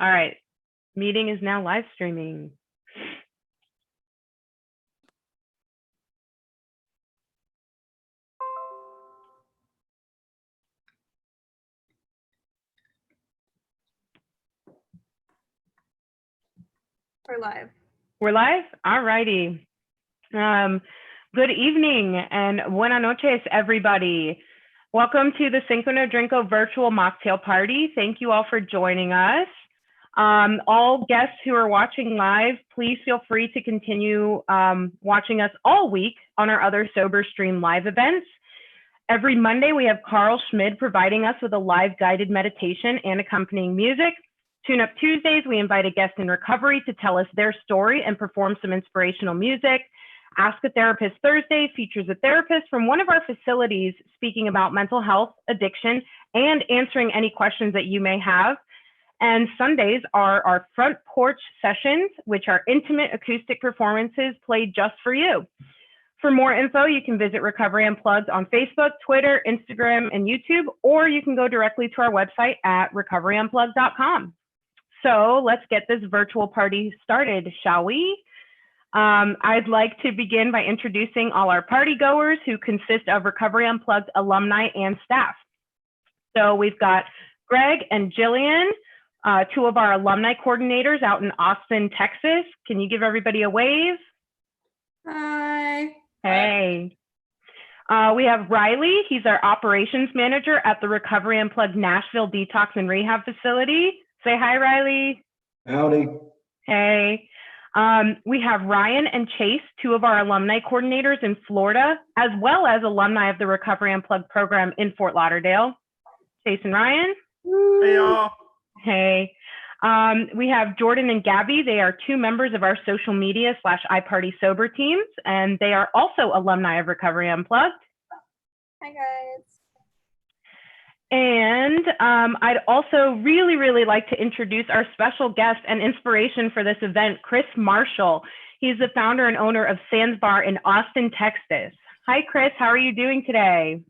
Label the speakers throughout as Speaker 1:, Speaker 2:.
Speaker 1: All right. Meeting is now live streaming.
Speaker 2: We're live.
Speaker 1: We're live? All righty. Good evening and buenas noches, everybody. Welcome to the Cinco No Drinko virtual mocktail party. Thank you all for joining us. All guests who are watching live, please feel free to continue watching us all week on our other Sober Stream live events. Every Monday, we have Carl Schmid providing us with a live guided meditation and accompanying music. Tune Up Tuesdays, we invite a guest in recovery to tell us their story and perform some inspirational music. Ask a Therapist Thursday features a therapist from one of our facilities speaking about mental health, addiction, and answering any questions that you may have. And Sundays are our front porch sessions, which are intimate acoustic performances played just for you. For more info, you can visit Recovery Unplugged on Facebook, Twitter, Instagram, and YouTube, or you can go directly to our website at recoveryunplugged.com. So let's get this virtual party started, shall we? I'd like to begin by introducing all our party goers who consist of Recovery Unplugged alumni and staff. So we've got Greg and Jillian, two of our alumni coordinators out in Austin, Texas. Can you give everybody a wave?
Speaker 2: Hi.
Speaker 1: Hey. We have Riley. He's our operations manager at the Recovery Unplugged Nashville Detox and Rehab Facility. Say hi, Riley.
Speaker 3: Howdy.
Speaker 1: Hey. We have Ryan and Chase, two of our alumni coordinators in Florida, as well as alumni of the Recovery Unplugged program in Fort Lauderdale. Chase and Ryan.
Speaker 3: Hey, y'all.
Speaker 1: Hey. We have Jordan and Gabby. They are two members of our social media / iParty Sober teams, and they are also alumni of Recovery Unplugged.
Speaker 2: Hi, guys.
Speaker 1: And I'd also really like to introduce our special guest and inspiration for this event, Chris Marhsall. He's the founder and owner of Sands Bar in Austin, Texas. Hi, Chris. How are you doing today?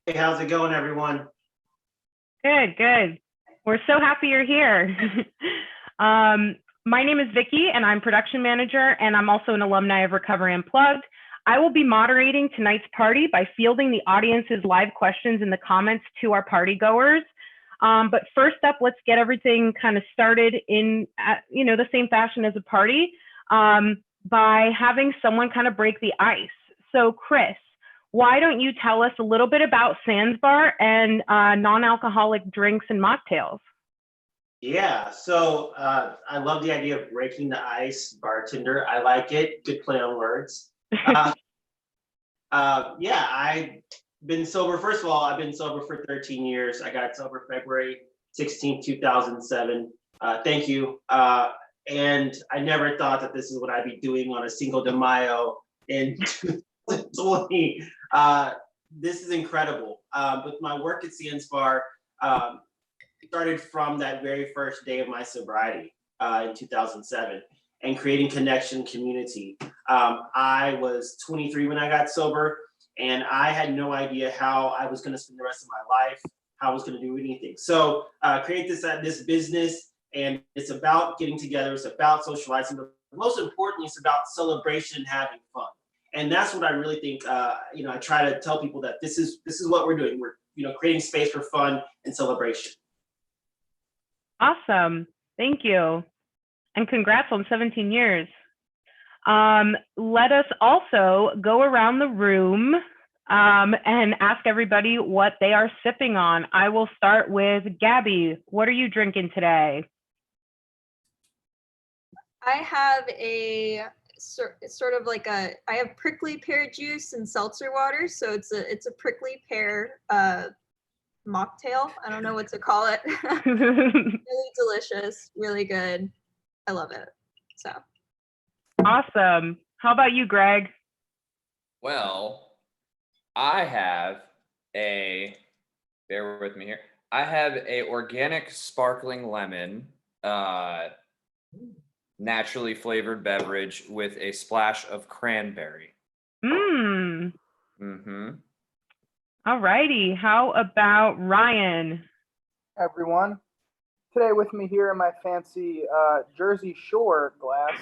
Speaker 4: Hey, how's it going, everyone?
Speaker 1: Good, good. We're so happy you're here. My name is Vicky, and I'm production manager, and I'm also an alumni of Recovery Unplugged. I will be moderating tonight's party by fielding the audience's live questions in the comments to our party goers. But first up, let's get everything kind of started in the same fashion as a party by having someone kind of break the ice. So Chris, why don't you tell us a little bit about Sands Bar and non-alcoholic drinks and mocktails?
Speaker 4: Yeah, so I love the idea of breaking the ice, bartender. I like it. Good play on words. Yeah, I've been sober. First of all, I've been sober for 13 years. I got sober February 16, 2007. Thank you. And I never thought that this is what I'd be doing on a Cinco de Mayo in 2020. This is incredible. With my work at Sands Bar, started from that very first day of my sobriety in 2007. And creating connection, community. I was 23 when I got sober, and I had no idea how I was going to spend the rest of my life, how I was going to do anything. So create this business, and it's about getting together. It's about socializing, but most importantly, it's about celebration and having fun. And that's what I really think. I try to tell people that this is what we're doing. We're creating space for fun and celebration.
Speaker 1: Awesome, thank you. And congrats on 17 years. Let us also go around the room and ask everybody what they are sipping on. I will start with Gabby. What are you drinking today?
Speaker 2: I have I have prickly pear juice and seltzer water. So it's a prickly pear mocktail. I don't know what to call it. Really delicious, really good. I love it. So
Speaker 1: awesome. How about you, Greg?
Speaker 5: Well, I have bear with me here. I have a organic sparkling lemon, naturally flavored beverage with a splash of cranberry.
Speaker 1: All righty. How about Ryan?
Speaker 3: Everyone.
Speaker 6: today with me here in my fancy Jersey Shore glass,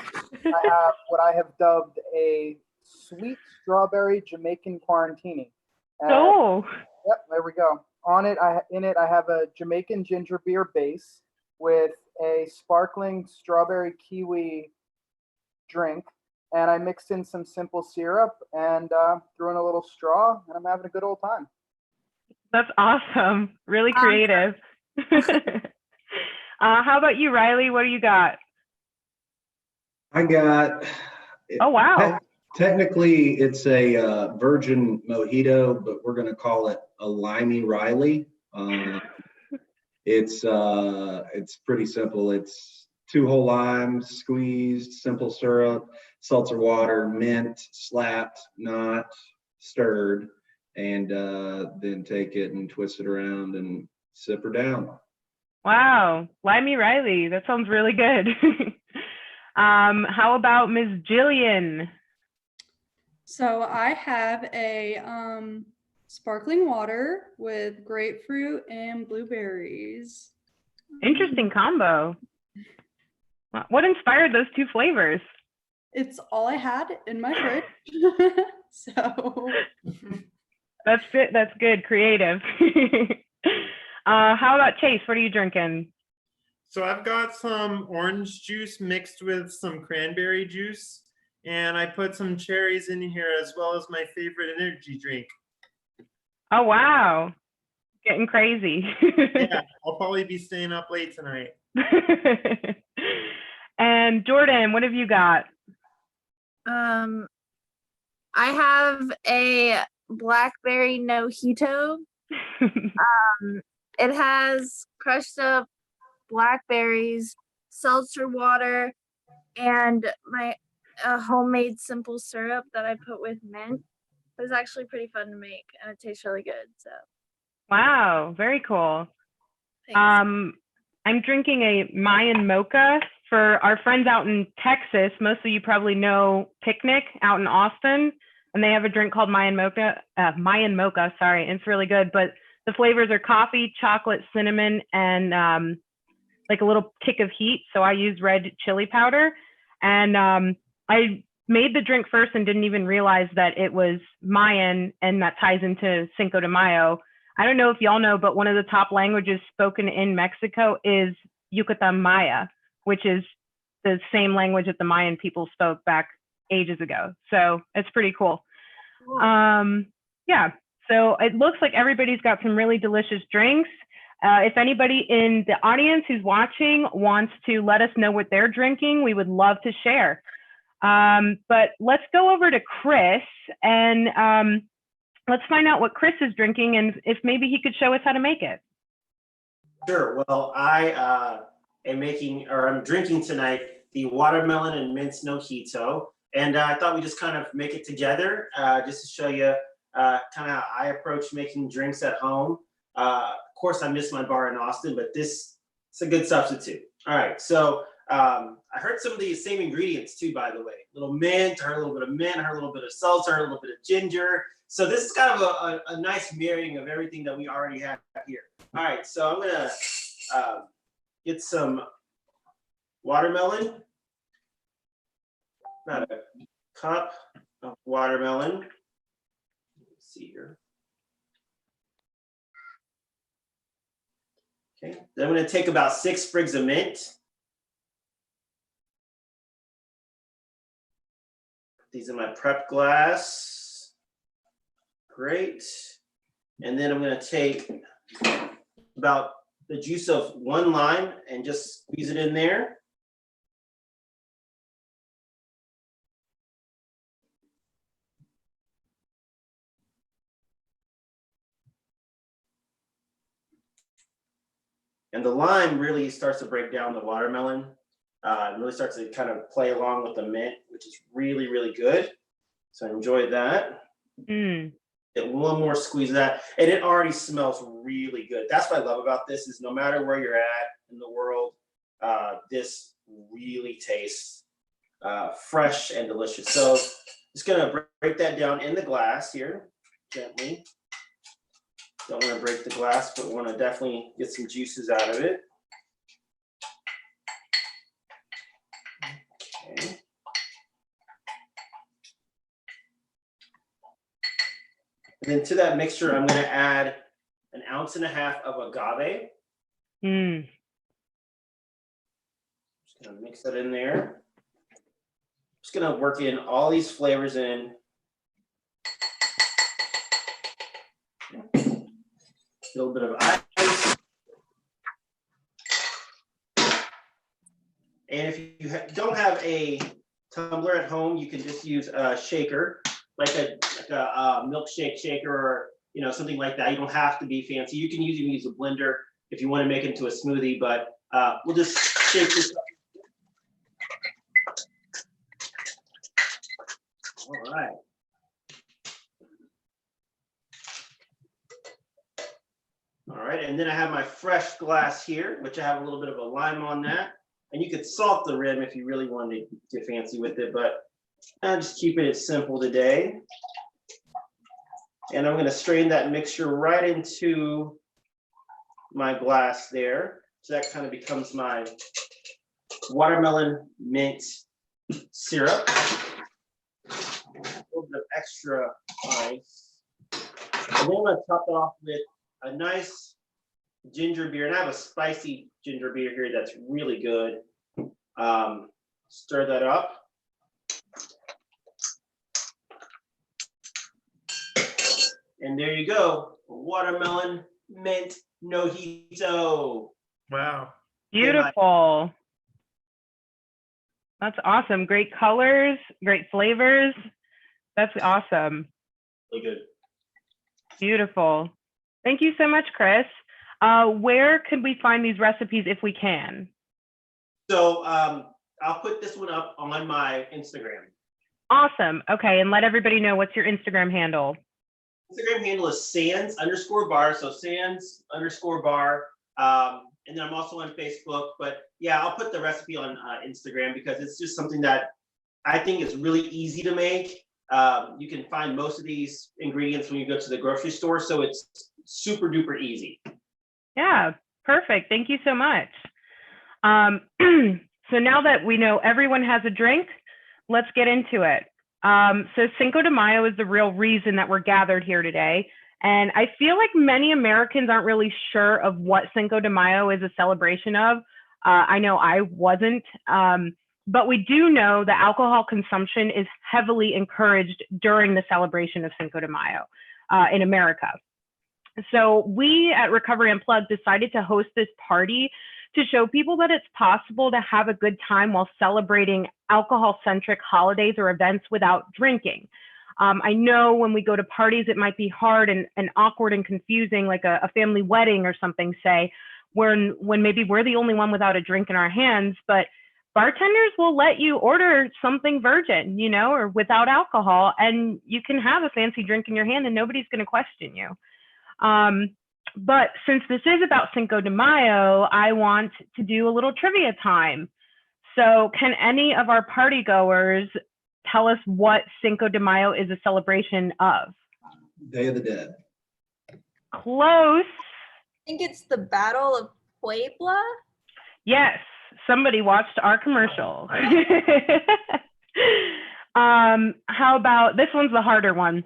Speaker 6: I have what I have dubbed a sweet strawberry Jamaican quarantini.
Speaker 1: Oh,
Speaker 6: Yep, there we go. In it, I have a Jamaican ginger beer base with a sparkling strawberry kiwi drink, and I mixed in some simple syrup and threw in a little straw, and I'm having a good old time.
Speaker 1: that's awesome. Really creative. How about you, Riley? What do you got?
Speaker 3: I got.
Speaker 1: Oh, wow.
Speaker 3: Technically, it's a virgin mojito, but we're going to call it a limey Riley. It's pretty simple. It's 2 whole limes, squeezed, simple syrup, seltzer water, mint, slapped, not stirred, and then take it and twist it around and sip her down.
Speaker 1: Wow. Limey Riley. That sounds really good. How about Ms. Jillian?
Speaker 7: So I have a sparkling water with grapefruit and blueberries.
Speaker 1: Interesting combo. What inspired those 2 flavors?
Speaker 7: It's all I had in my fridge. So
Speaker 1: That's good. That's good. Creative. How about Chase? What are you drinking?
Speaker 8: So I've got some orange juice mixed with some cranberry juice, and I put some cherries in here as well as my favorite energy drink.
Speaker 1: Oh, wow. Getting crazy.
Speaker 8: Yeah, I'll probably be staying up late tonight.
Speaker 1: And Jordan, what have you got?
Speaker 9: I have a blackberry nojito. It has crushed up blackberries, seltzer water, and my homemade simple syrup that I put with mint. It was actually pretty fun to make, and it tastes really good. So,
Speaker 1: Wow, very cool.
Speaker 9: thanks.
Speaker 1: I'm drinking a Mayan mocha for our friends out in Texas. Most of you probably know Picnic out in Austin, and they have a drink called Mayan mocha. Sorry, and it's really good. But the flavors are coffee, chocolate, cinnamon, and like a little kick of heat. So I use red chili powder, and I made the drink first and didn't even realize that it was Mayan, and that ties into Cinco de Mayo. I don't know if y'all know, but one of the top languages spoken in Mexico is Yucatan Maya, which is the same language that the Mayan people spoke back ages ago. So it's pretty cool. Yeah, so it looks like everybody's got some really delicious drinks. If anybody in the audience who's watching wants to let us know what they're drinking, we would love to share. But let's go over to Chris and let's find out what Chris is drinking and if maybe he could show us how to make it.
Speaker 4: Sure. Well, I I'm drinking tonight the watermelon and mint nojito, and I thought we'd just kind of make it together, just to show you kind of how I approach making drinks at home. Of course, I miss my bar in Austin, but it's a good substitute. All right, so I heard some of the same ingredients too, by the way. A little mint, I heard a little bit of mint, I heard a little bit of seltzer, I heard a little bit of ginger. So this is kind of a nice marrying of everything that we already have here. All right, so I'm gonna get some watermelon, about a cup of watermelon. Let's see here. Okay, then I'm gonna take about 6 sprigs of mint. Put these in my prep glass. Great. And then I'm gonna take about the juice of 1 lime and just squeeze it in there. And the lime really starts to break down the watermelon. It really starts to kind of play along with the mint, which is really, really good. So I enjoyed that. Get 1 more squeeze of that. And it already smells really good. That's what I love about this is no matter where you're at in the world, this really tastes fresh and delicious. So just gonna break that down in the glass here, gently. Don't want to break the glass, but want to definitely get some juices out of it. And then to that mixture, I'm going to add 1.5 ounces of agave. Just going to mix that in there. Just going to work in all these flavors in. A little bit of ice. And if you don't have a tumbler at home, you can just use a shaker, like a milkshake shaker, or something like that. You don't have to be fancy. You can even use a blender if you want to make it into a smoothie. But we'll just shake this up. All right. All right, and then I have my fresh glass here, which I have a little bit of a lime on that. And you could salt the rim if you really wanted to get fancy with it, but I'm just keeping it simple today. And I'm going to strain that mixture right into my glass there. So that kind of becomes my watermelon mint syrup. A little bit of extra ice. And then I'm going to top it off with a nice ginger beer, and I have a spicy ginger beer here that's really good. Stir that up. And there you go, watermelon mint nojito.
Speaker 8: Wow.
Speaker 1: Beautiful. That's awesome. Great colors, great flavors. That's awesome.
Speaker 4: Really good.
Speaker 1: Beautiful. Thank you so much, Chris. Where could we find these recipes if we can?
Speaker 4: So I'll put this one up on my Instagram.
Speaker 1: Awesome. Okay, and let everybody know, what's your Instagram handle?
Speaker 4: Instagram handle is sans_bar. So sans_bar. And then I'm also on Facebook. But yeah, I'll put the recipe on Instagram because it's just something that I think is really easy to make. You can find most of these ingredients when you go to the grocery store. So it's super duper easy.
Speaker 1: Yeah, perfect. Thank you so much. So now that we know everyone has a drink, let's get into it. So Cinco de Mayo is the real reason that we're gathered here today. And I feel like many Americans aren't really sure of what Cinco de Mayo is a celebration of. I know I wasn't, but we do know that alcohol consumption is heavily encouraged during the celebration of Cinco de Mayo in America. So we at Recovery Unplugged decided to host this party to show people that it's possible to have a good time while celebrating alcohol-centric holidays or events without drinking. I know when we go to parties, it might be hard and awkward and confusing, like a family wedding or something, say, when maybe we're the only one without a drink in our hands, but bartenders will let you order something virgin, or without alcohol, and you can have a fancy drink in your hand and nobody's going to question you. But since this is about Cinco de Mayo, I want to do a little trivia time. So can any of our party goers tell us what Cinco de Mayo is a celebration of?
Speaker 3: Day of the Dead.
Speaker 1: Close.
Speaker 2: I think it's the Battle of Puebla.
Speaker 1: Yes, somebody watched our commercial. How about, this one's the harder one.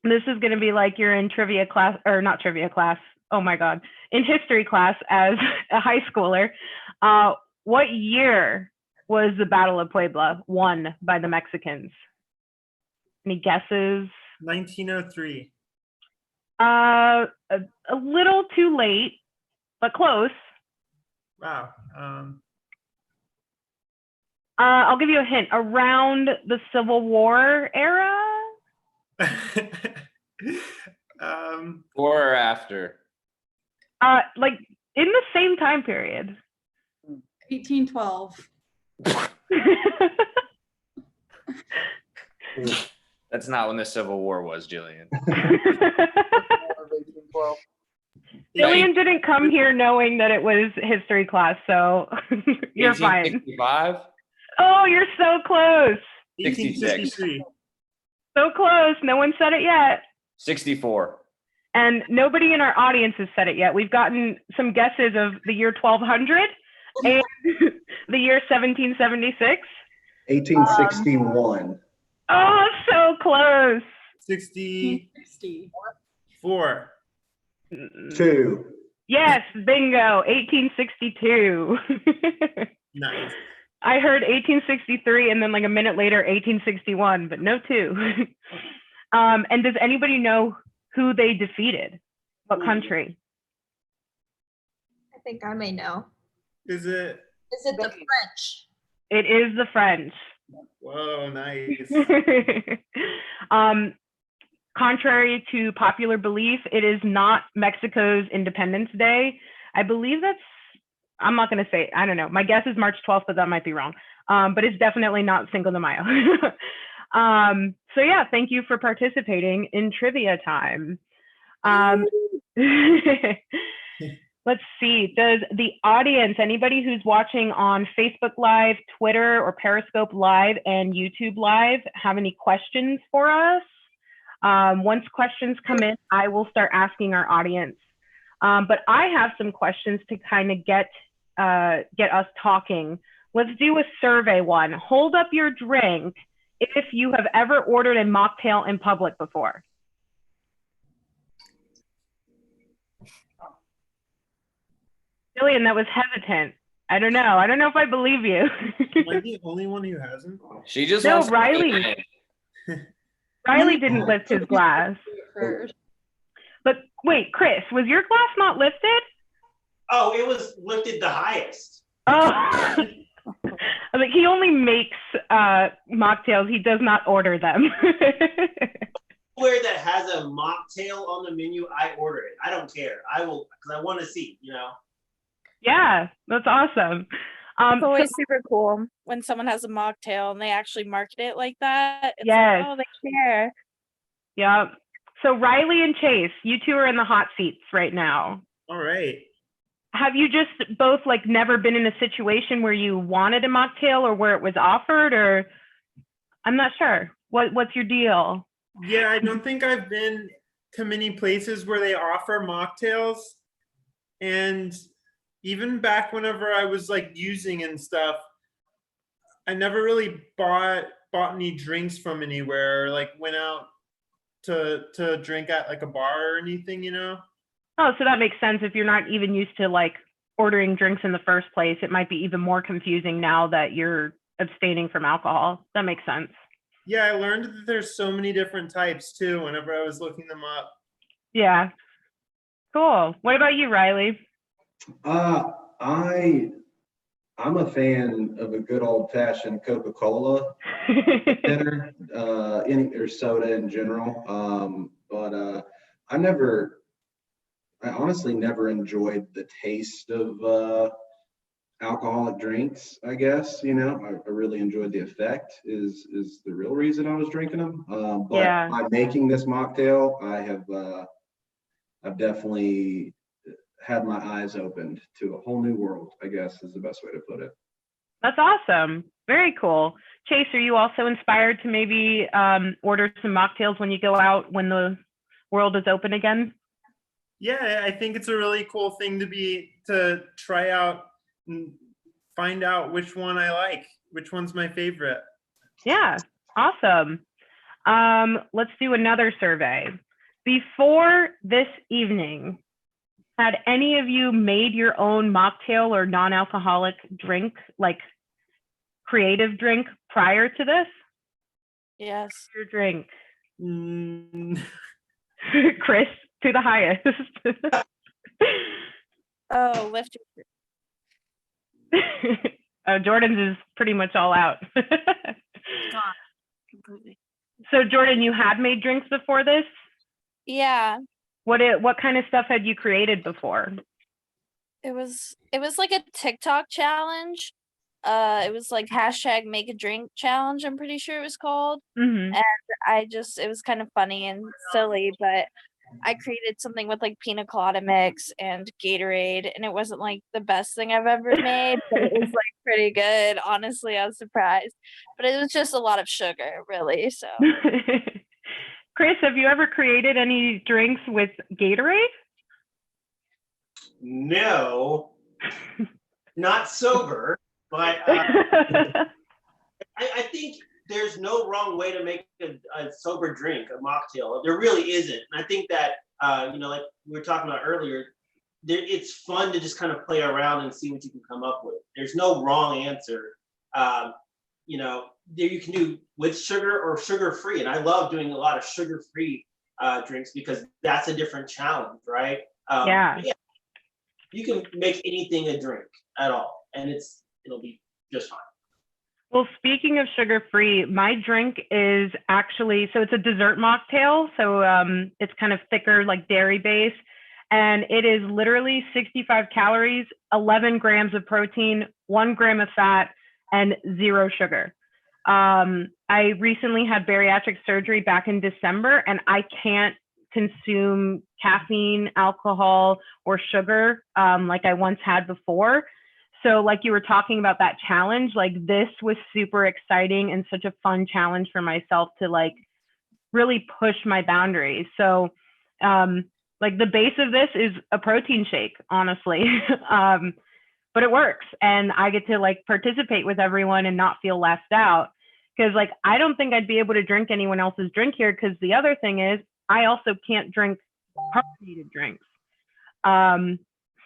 Speaker 1: This is going to be like you're in trivia class, or not trivia class, oh my God, in history class as a high schooler. What year was the Battle of Puebla won by the Mexicans? Any guesses?
Speaker 8: 1903.
Speaker 1: A little too late, but close.
Speaker 8: Wow.
Speaker 1: I'll give you a hint. Around the Civil War era?
Speaker 5: Before or after?
Speaker 1: Like in the same time period.
Speaker 7: 1812.
Speaker 5: That's not when the Civil War was, Jillian.
Speaker 1: Jillian didn't come here knowing that it was history class, so you're fine.
Speaker 5: 1865?
Speaker 1: Oh, you're so close.
Speaker 5: 66.
Speaker 1: So close. No one said it yet.
Speaker 5: 64.
Speaker 1: And nobody in our audience has said it yet. We've gotten some guesses of the year 1200 and the year 1776.
Speaker 3: 1861.
Speaker 1: Oh, so close.
Speaker 8: 60. 4.
Speaker 3: 2.
Speaker 1: Yes, bingo, 1862.
Speaker 8: Nice.
Speaker 1: I heard 1863 and then like a minute later, 1861, but no 2. And does anybody know who they defeated? What country?
Speaker 2: I think I may know.
Speaker 8: Is it?
Speaker 2: Is it the French?
Speaker 1: It is the French.
Speaker 8: Whoa, nice.
Speaker 1: Contrary to popular belief, it is not Mexico's Independence Day. I believe I'm not going to say, I don't know. My guess is March 12th, but that might be wrong. But it's definitely not Cinco de Mayo. So yeah, thank you for participating in trivia time. Let's see, does the audience, anybody who's watching on Facebook Live, Twitter, or Periscope Live and YouTube Live have any questions for us? Once questions come in, I will start asking our audience. But I have some questions to kind of get us talking. Let's do a survey one. Hold up your drink if you have ever ordered a mocktail in public before. Jillian, that was hesitant. I don't know. I don't know if I believe you.
Speaker 8: Am I the only one who hasn't?
Speaker 5: She just
Speaker 1: No,
Speaker 5: wants to
Speaker 1: Riley. Riley didn't lift his glass. But wait, Chris, was your glass not lifted?
Speaker 4: Oh, it was lifted the highest.
Speaker 1: Oh, I was like, he only makes mocktails. He does not order them.
Speaker 4: Where that has a mocktail on the menu, I order it. I don't care. I will, because I want to see, you know.
Speaker 1: Yeah, that's awesome.
Speaker 9: It's always super cool when someone has a mocktail and they actually market it like that. It's
Speaker 1: yes.
Speaker 9: like, oh, they care.
Speaker 1: Yeah. So Riley and Chase, you two are in the hot seats right now.
Speaker 8: All right.
Speaker 1: Have you just both like never been in a situation where you wanted a mocktail or where it was offered, or I'm not sure. What's your deal?
Speaker 8: Yeah, I don't think I've been to many places where they offer mocktails. And even back whenever I was like using and stuff, I never really bought any drinks from anywhere, or like went out to drink at like a bar or anything, you know?
Speaker 1: Oh, so that makes sense. If you're not even used to like ordering drinks in the first place, it might be even more confusing now that you're abstaining from alcohol. That makes sense.
Speaker 8: Yeah, I learned that there's so many different types too whenever I was looking them up.
Speaker 1: Yeah. Cool. What about you, Riley?
Speaker 3: I'm a fan of a good old-fashioned Coca-Cola dinner, or soda in general. But I honestly never enjoyed the taste of alcoholic drinks, I guess. You know, I really enjoyed the effect is the real reason I was drinking them. But
Speaker 1: Yeah.
Speaker 3: by making this mocktail, I've definitely had my eyes opened to a whole new world, I guess is the best way to put it.
Speaker 1: That's awesome. Very cool. Chase, are you also inspired to maybe order some mocktails when you go out when the world is open again?
Speaker 8: Yeah, I think it's a really cool thing to try out and find out which one I like, which one's my favorite.
Speaker 1: Yeah, awesome. Let's do another survey. Before this evening, had any of you made your own mocktail or non-alcoholic drink, like creative drink prior to this?
Speaker 9: Yes.
Speaker 1: Your drink.
Speaker 8: Mm.
Speaker 1: Chris, to the highest.
Speaker 9: Oh, lift your
Speaker 1: Jordan's is pretty much all out.
Speaker 9: gone completely.
Speaker 1: So Jordan, you had made drinks before this?
Speaker 9: Yeah.
Speaker 1: What kind of stuff had you created before?
Speaker 9: It was like a TikTok challenge. It was like hashtag make a drink challenge, I'm pretty sure it was called.
Speaker 1: Mm-hmm.
Speaker 9: And it was kind of funny and silly, but I created something with like pina colada mix and Gatorade, and it wasn't like the best thing I've ever made, but it was like pretty good. Honestly, I was surprised, but it was just a lot of sugar, really. So,
Speaker 1: Chris, have you ever created any drinks with Gatorade?
Speaker 4: No, not sober, but I think there's no wrong way to make a sober drink, a mocktail. There really isn't. And I think that Like we were talking about earlier, it's fun to just kind of play around and see what you can come up with. There's no wrong answer. You can do with sugar or sugar-free. And I love doing a lot of sugar-free drinks because that's a different challenge, right?
Speaker 1: Yeah.
Speaker 4: You can make anything a drink at all, and it'll be just fine.
Speaker 1: Well, speaking of sugar-free, my drink is actually, so it's a dessert mocktail. So it's kind of thicker, like dairy based. And it is literally 65 calories, 11 grams of protein, 1 gram of fat, and 0 sugar. I recently had bariatric surgery back in December, and I can't consume caffeine, alcohol, or sugar like I once had before. So like you were talking about that challenge, like this was super exciting and such a fun challenge for myself to like really push my boundaries. So like the base of this is a protein shake, honestly. But it works, and I get to like participate with everyone and not feel left out. Because like I don't think I'd be able to drink anyone else's drink here, because the other thing is I also can't drink carbonated drinks.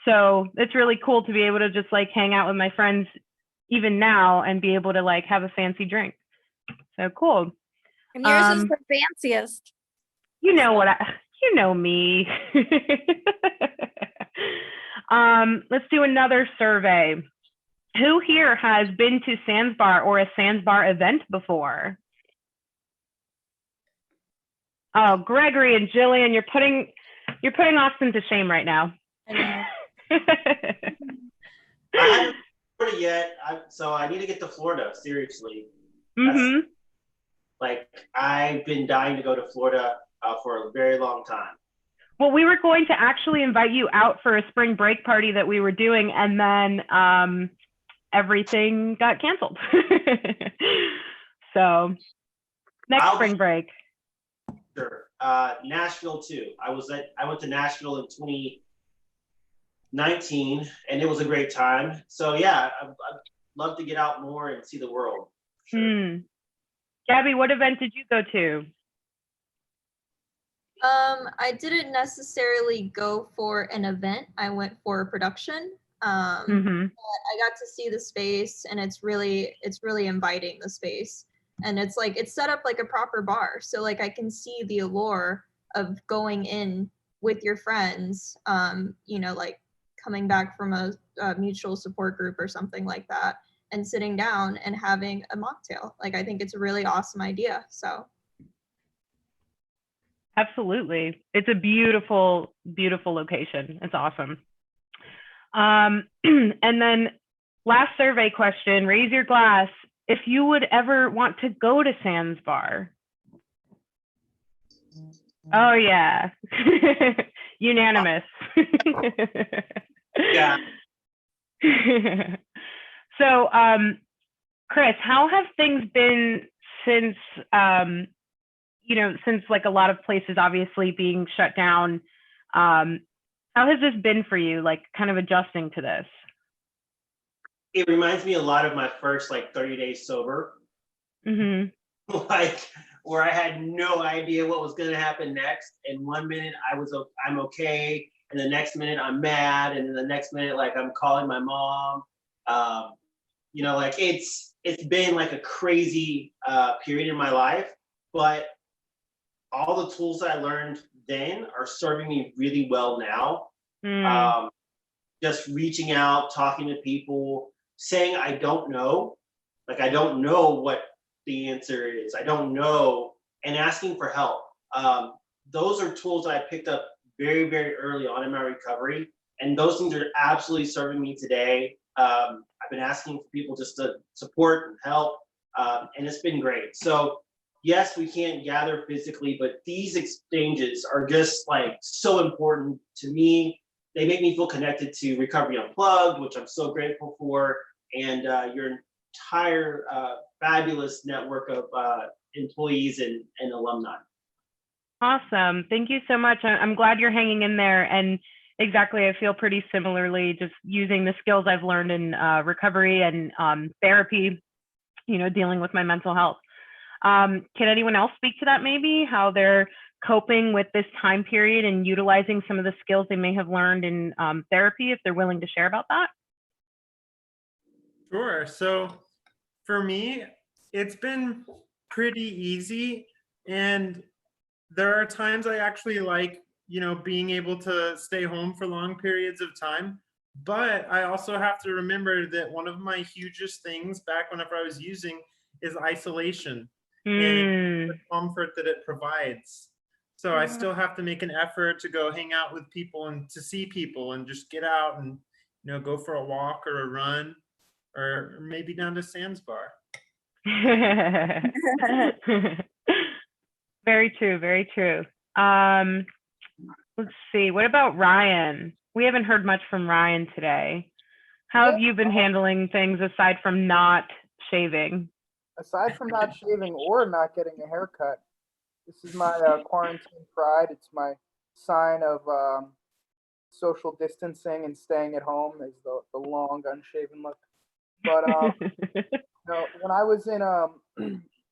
Speaker 1: So it's really cool to be able to just like hang out with my friends even now and be able to like have a fancy drink. So cool.
Speaker 9: And yours is the fanciest.
Speaker 1: You know you know me. Let's do another survey. Who here has been to Sandbar or a Sandbar event before? Oh, Gregory and Jillian, you're putting Austin to shame right now.
Speaker 7: I know.
Speaker 4: I haven't Florida yet, so I need to get to Florida, seriously.
Speaker 1: Mm-hmm.
Speaker 4: Like, I've been dying to go to Florida for a very long time.
Speaker 1: Well, we were going to actually invite you out for a spring break party that we were doing, and then everything got canceled. So next spring break.
Speaker 4: Sure. Nashville too. I went to Nashville in 2019, and it was a great time. So yeah, I'd love to get out more and see the world. Sure.
Speaker 1: Gabby, what event did you go to?
Speaker 2: I didn't necessarily go for an event. I went for a production. But I got to see the space, and it's really inviting, the space. And it's like, it's set up like a proper bar. So like I can see the allure of going in with your friends, like coming back from a mutual support group or something like that, and sitting down and having a mocktail. Like, I think it's a really awesome idea. So.
Speaker 1: Absolutely. It's a beautiful, beautiful location. It's awesome. And then last survey question, raise your glass if you would ever want to go to Sam's Bar. Oh yeah. Unanimous.
Speaker 4: Yeah.
Speaker 1: So Chris, how have things been since since like a lot of places obviously being shut down? How has this been for you, like kind of adjusting to this?
Speaker 4: It reminds me a lot of my first like 30 days sober. Like, where I had no idea what was going to happen next. And 1 minute I'm okay, and the next minute I'm mad, and then the next minute like I'm calling my mom. Like it's been like a crazy period in my life, but all the tools that I learned then are serving me really well now. Just reaching out, talking to people, saying I don't know. Like, I don't know what the answer is. I don't know, and asking for help. Those are tools that I picked up very, very early on in my recovery, and those things are absolutely serving me today. I've been asking for people just to support and help, and it's been great. So yes, we can't gather physically, but these exchanges are just like so important to me. They make me feel connected to Recovery Unplugged, which I'm so grateful for, and your entire fabulous network of employees and alumni.
Speaker 1: Awesome. Thank you so much. I'm glad you're hanging in there. And exactly, I feel pretty similarly, just using the skills I've learned in recovery and therapy, dealing with my mental health. Can anyone else speak to that maybe? How they're coping with this time period and utilizing some of the skills they may have learned in therapy, if they're willing to share about that?
Speaker 8: Sure. So for me, it's been pretty easy. And there are times I actually like, being able to stay home for long periods of time. But I also have to remember that one of my hugest things back whenever I was using is isolation and the comfort that it provides. So I still have to make an effort to go hang out with people and to see people and just get out and, go for a walk or a run or maybe down to Sam's bar.
Speaker 1: Very true, very true. Let's see, what about Ryan? We haven't heard much from Ryan today. How have you been handling things aside from not shaving?
Speaker 6: Aside from not shaving or not getting a haircut, this is my quarantine pride. It's my sign of social distancing and staying at home is the long unshaven look. But when I was in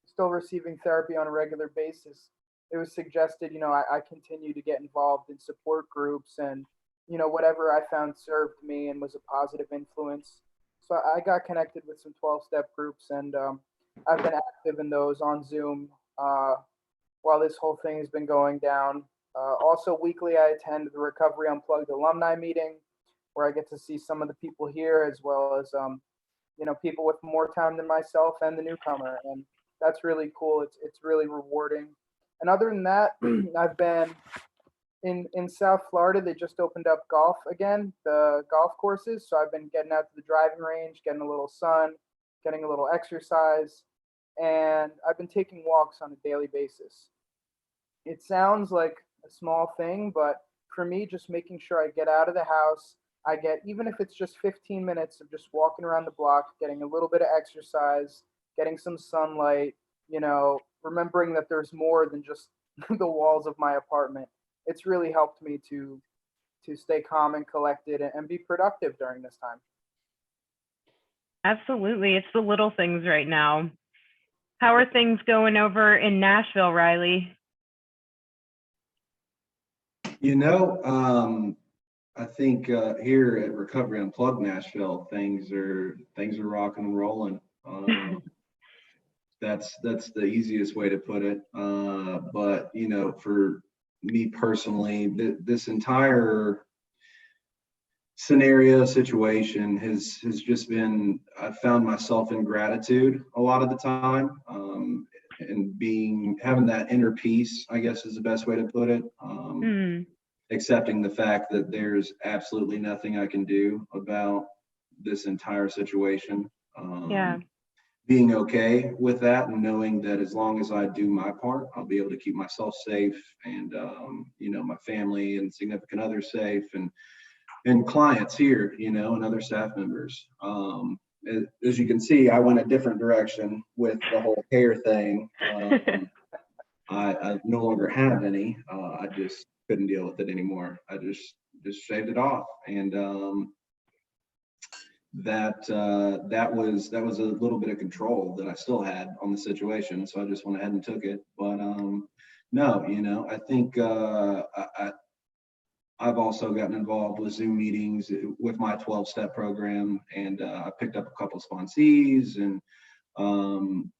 Speaker 6: still receiving therapy on a regular basis, it was suggested, I continue to get involved in support groups and, whatever I found served me and was a positive influence. So I got connected with some 12-step groups, and I've been active in those on Zoom while this whole thing has been going down. Also, weekly, I attend the Recovery Unplugged Alumni meeting, where I get to see some of the people here, as well as people with more time than myself and the newcomer, and that's really cool. It's really rewarding. And other than that, I've been in South Florida. They just opened up golf again, the golf courses. So I've been getting out to the driving range, getting a little sun, getting a little exercise, and I've been taking walks on a daily basis. It sounds like a small thing, but for me, just making sure I get out of the house, I get, even if it's just 15 minutes of just walking around the block, getting a little bit of exercise, getting some sunlight, remembering that there's more than just the walls of my apartment. It's really helped me to stay calm and collected and be productive during this time.
Speaker 1: Absolutely. It's the little things right now. How are things going over in Nashville, Riley?
Speaker 3: I think here at Recovery Unplugged Nashville, things are rocking and rolling. That's the easiest way to put it. But for me personally, this entire scenario situation has just been, I found myself in gratitude a lot of the time, and having that inner peace, I guess is the best way to put it. Accepting the fact that there's absolutely nothing I can do about this entire situation. Being okay with that and knowing that as long as I do my part, I'll be able to keep myself safe and, my family and significant others safe and clients here, and other staff members. As you can see, I went a different direction with the whole hair thing. I no longer have any. I just couldn't deal with it anymore. I just shaved it off, and that was a little bit of control that I still had on the situation. So I just went ahead and took it. But no, I think I've also gotten involved with Zoom meetings with my 12-step program, and I picked up a couple sponsees, and I'm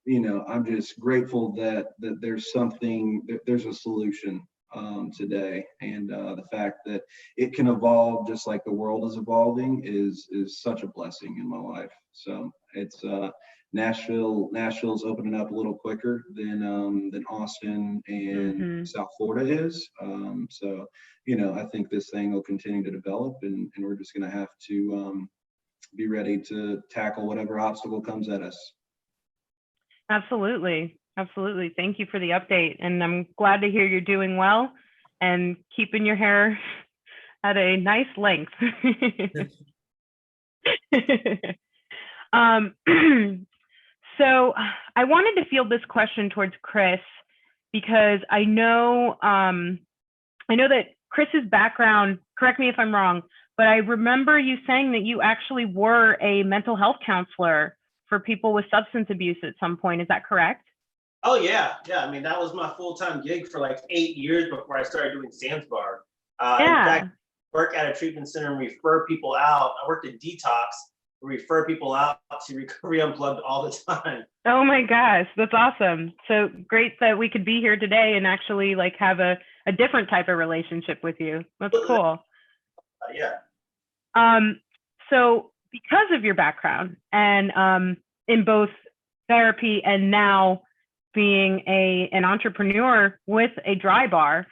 Speaker 3: just grateful that there's a solution today, and the fact that it can evolve just like the world is evolving is such a blessing in my life. So it's Nashville's opening up a little quicker than Austin and South Florida is. So I think this thing will continue to develop, and we're just going to have to be ready to tackle whatever obstacle comes at us.
Speaker 1: Absolutely. Thank you for the update. And I'm glad to hear you're doing well and keeping your hair at a nice length. So I wanted to field this question towards Chris, because I know that Chris's background, correct me if I'm wrong, but I remember you saying that you actually were a mental health counselor for people with substance abuse at some point. Is that correct?
Speaker 4: Oh yeah, yeah. I mean, that was my full-time gig for like 8 years before I started doing Sands Bar. In
Speaker 1: Yeah.
Speaker 4: fact, work at a treatment center and refer people out. I worked at Detox, refer people out to Recovery Unplugged all the time.
Speaker 1: Oh my gosh, that's awesome. So great that we could be here today and actually like have a different type of relationship with you. That's cool.
Speaker 4: Yeah.
Speaker 1: So because of your background and in both therapy and now being an entrepreneur with a dry bar,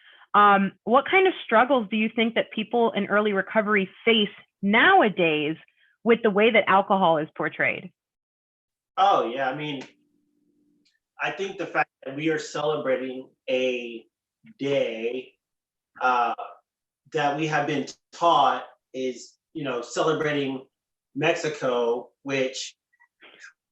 Speaker 1: what kind of struggles do you think that people in early recovery face nowadays with the way that alcohol is portrayed?
Speaker 4: Oh yeah. I mean, I think the fact that we are celebrating a day that we have been taught is, celebrating Mexico, which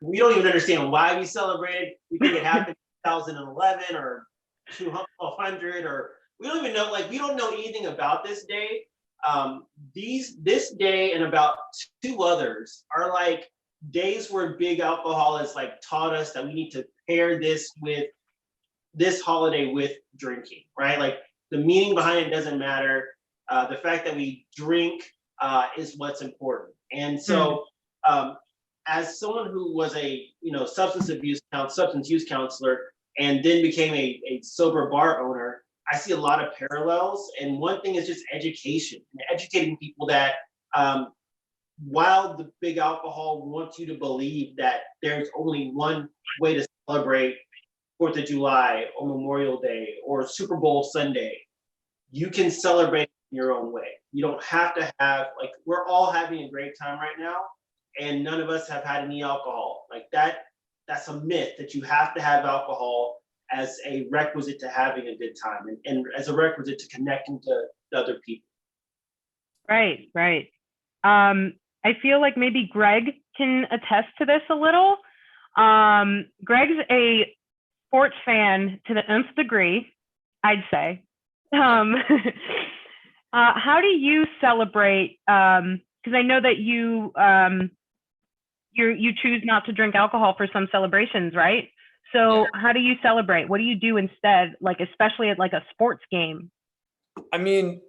Speaker 4: we don't even understand why we celebrate it. We think it happened in 2011 or 200, or we don't even know, we don't know anything about this day. This day and about two others are like days where big alcohol has taught us that we need to pair this holiday with drinking, right? Like the meaning behind it doesn't matter. The fact that we drink is what's important. And so, as someone who was a substance use counselor, and then became a sober bar owner, I see a lot of parallels. And one thing is just education, and educating people that while the big alcohol wants you to believe that there's only one way to celebrate 4th of July or Memorial Day or Super Bowl Sunday, you can celebrate in your own way. You don't have to have, we're all having a great time right now, and none of us have had any alcohol. That's a myth that you have to have alcohol as a requisite to having a good time and as a requisite to connecting to other people.
Speaker 1: Right. I feel like maybe Greg can attest to this a little. Greg's a sports fan to the nth degree, I'd say. How do you celebrate? Because I know that you choose not to drink alcohol for some celebrations, right? So
Speaker 5: Yeah.
Speaker 1: How do you celebrate? What do you do instead? Especially at a sports game.
Speaker 5: I mean,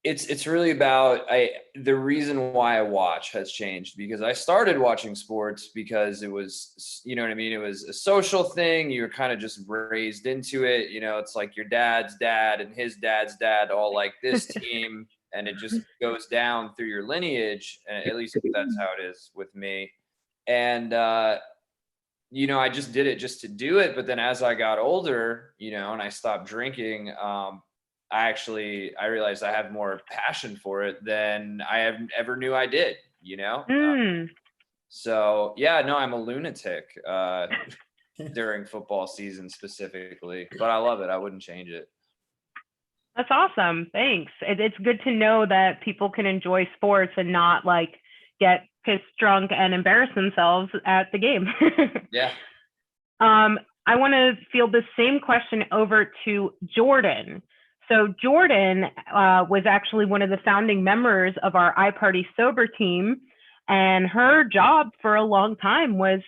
Speaker 5: it's really about the reason why I watch has changed, because I started watching sports because it was, you know what I mean? It was a social thing. You were kind of just raised into it. It's like your dad's dad and his dad's dad all like this team, and it just goes down through your lineage. At least that's how it is with me. And, I just did it just to do it. But then as I got older, and I stopped drinking, I realized I have more passion for it than I ever knew I did, So yeah, no, I'm a lunatic during football season specifically, but I love it. I wouldn't change it.
Speaker 1: That's awesome. Thanks. It's good to know that people can enjoy sports and not get pissed drunk and embarrass themselves at the game.
Speaker 5: Yeah.
Speaker 1: I want to field the same question over to Jordan. So Jordan was actually one of the founding members of our iParty Sober team, and her job for a long time was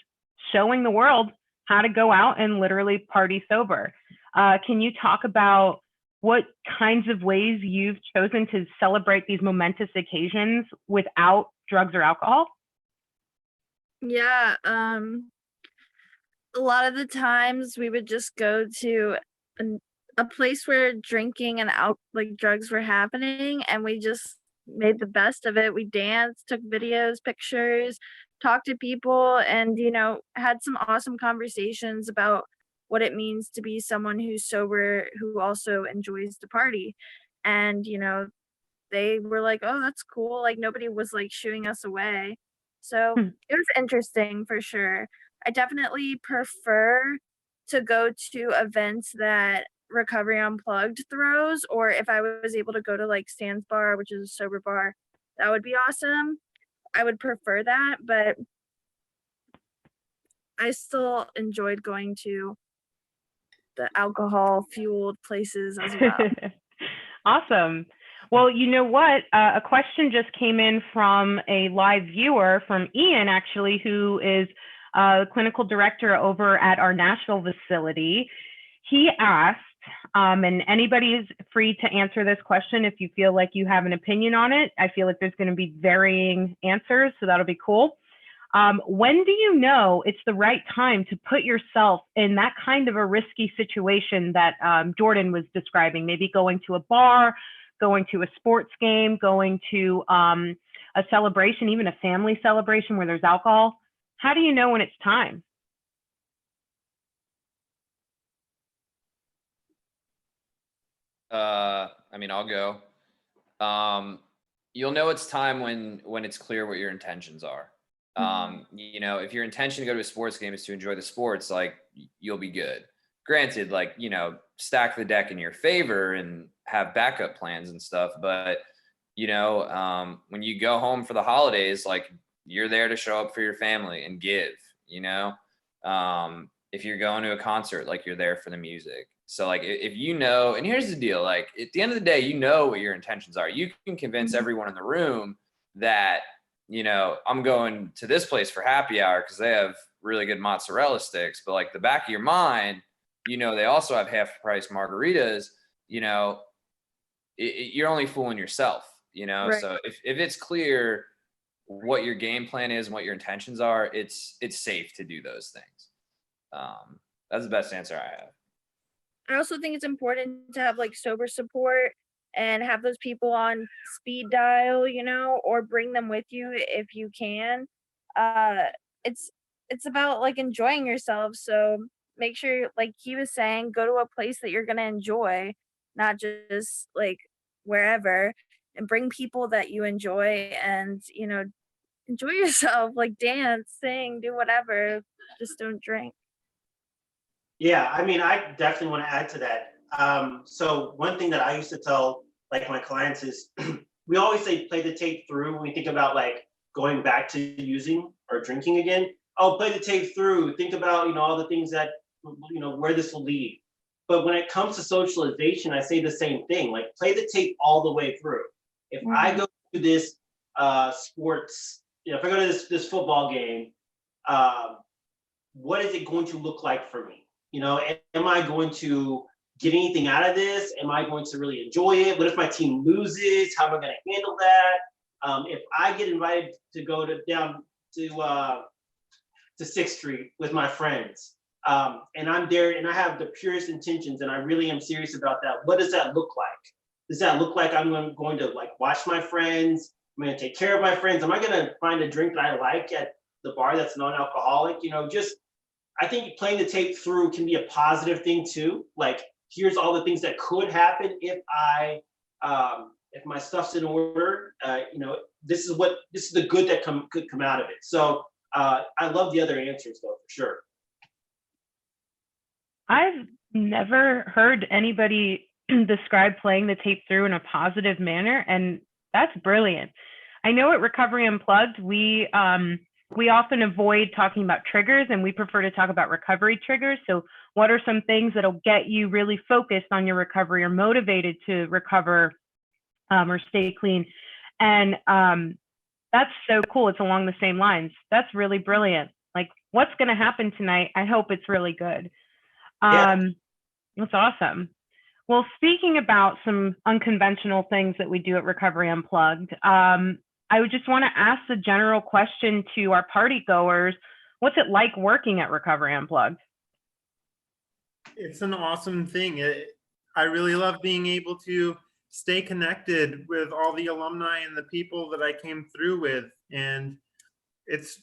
Speaker 1: showing the world how to go out and literally party sober. Can you talk about what kinds of ways you've chosen to celebrate these momentous occasions without drugs or alcohol?
Speaker 9: Yeah, a lot of the times we would just go to a place where drinking and drugs were happening, and we just made the best of it. We danced, took videos, pictures, talked to people, and had some awesome conversations about what it means to be someone who's sober who also enjoys to party. And they were like, oh, that's cool. Nobody was shooing us away. So it was interesting for sure. I definitely prefer to go to events that Recovery Unplugged throws, or if I was able to go to Sands Bar, which is a sober bar, that would be awesome. I would prefer that, but I still enjoyed going to the alcohol fueled places as well.
Speaker 1: Awesome. Well, you know what? A question just came in from a live viewer, from Ian, actually, who is clinical director over at our Nashville facility. He asked, and anybody is free to answer this question if you feel like you have an opinion on it. I feel like there's going to be varying answers, so that'll be cool. When do you know it's the right time to put yourself in that kind of a risky situation that Jordan was describing? Maybe going to a bar, going to a sports game, going to a celebration, even a family celebration where there's alcohol. How do you know when it's time?
Speaker 5: I mean, I'll go. You'll know it's time when it's clear what your intentions are. You know, if your intention to go to a sports game is to enjoy the sports, like, you'll be good. Granted, like, you know, stack the deck in your favor and have backup plans and stuff. But, you know, when you go home for the holidays, like, you're there to show up for your family and give, you know. If you're going to a concert, like, you're there for the music. So, like, if you know, and here's the deal, like, at the end of the day, you know what your intentions are. You can convince everyone in the room that, you know, I'm going to this place for happy hour because they have really good mozzarella sticks. But, like, the back of your mind, you know, they also have half price margaritas. You know, you're only fooling yourself, you know.
Speaker 9: Right.
Speaker 5: So if it's clear what your game plan is and what your intentions are, it's safe to do those things. That's the best answer I have.
Speaker 9: I also think it's important to have like sober support and have those people on speed dial, you know, or bring them with you if you can. Uh, it's about like enjoying yourself. So make sure, like he was saying, go to a place that you're gonna enjoy, not just like wherever, and bring people that you enjoy, and you know, enjoy yourself, like dance, sing, do whatever. Just don't drink.
Speaker 4: Yeah, I mean, I definitely want to add to that. So one thing that I used to tell like my clients is we always say play the tape through when we think about like going back to using or drinking again. Oh, play the tape through. Think about, you know, all the things that, you know, where this will lead. But when it comes to socialization, I say the same thing. Like, play the tape all the way through. If I go to this sports, you know, if I go to this football game, what is it going to look like for me? You know, am I going to get anything out of this? Am I going to really enjoy it? What if my team loses? How am I going to handle that? If I get invited to go down to 6th Street with my friends, and I'm there and I have the purest intentions and I really am serious about that, what does that look like? Does that look like I'm going to like watch my friends? I'm going to take care of my friends? Am I going to find a drink that I like at the bar that's non-alcoholic? You know, just, I think playing the tape through can be a positive thing too. Like, here's all the things that could happen if if my stuff's in order. You know, this is the good that could come out of it. So I love the other answers though, for sure.
Speaker 1: I've never heard anybody describe playing the tape through in a positive manner, and that's brilliant. I know at Recovery Unplugged, we often avoid talking about triggers, and we prefer to talk about recovery triggers. So what are some things that'll get you really focused on your recovery or motivated to recover or stay clean? And that's so cool. It's along the same lines. That's really brilliant. Like, what's going to happen tonight? I hope it's really good. That's awesome. Well, speaking about some unconventional things that we do at Recovery Unplugged, I would just want to ask the general question to our party goers. What's it like working at Recovery Unplugged?
Speaker 8: It's an awesome thing. I really love being able to stay connected with all the alumni and the people that I came through with. And it's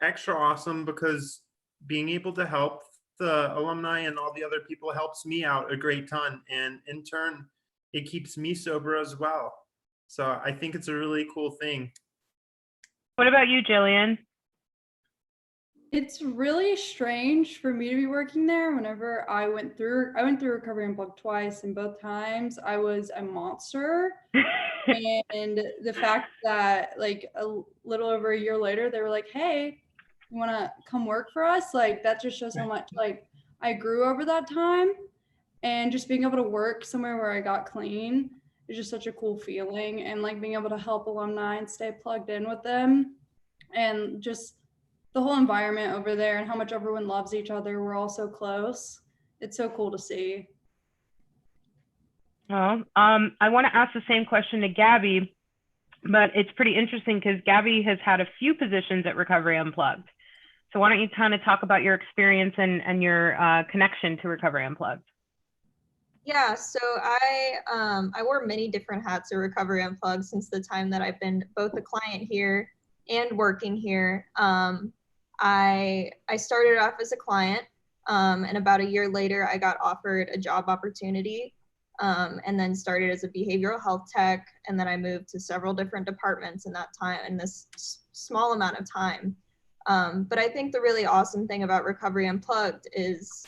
Speaker 8: extra awesome because being able to help the alumni and all the other people helps me out a great ton. And in turn, it keeps me sober as well. So I think it's a really cool thing.
Speaker 1: What about you, Jillian?
Speaker 7: It's really strange for me to be working there. Whenever I went through Recovery Unplugged twice, and both times I was a monster. And the fact that like a little over a year later, they were like, "Hey, you want to come work for us?" Like, that just shows how much like I grew over that time. And just being able to work somewhere where I got clean is just such a cool feeling. And like being able to help alumni and stay plugged in with them and just the whole environment over there and how much everyone loves each other. We're all so close. It's so cool to see.
Speaker 1: Well, I want to ask the same question to Gabby, but it's pretty interesting because Gabby has had a few positions at Recovery Unplugged. So why don't you kind of talk about your experience and your connection to Recovery Unplugged?
Speaker 2: Yeah, so I wore many different hats at Recovery Unplugged since the time that I've been both a client here and working here. I started off as a client, and about a year later, I got offered a job opportunity, and then started as a behavioral health tech, and then I moved to several different departments in that time, in this small amount of time. But I think the really awesome thing about Recovery Unplugged is,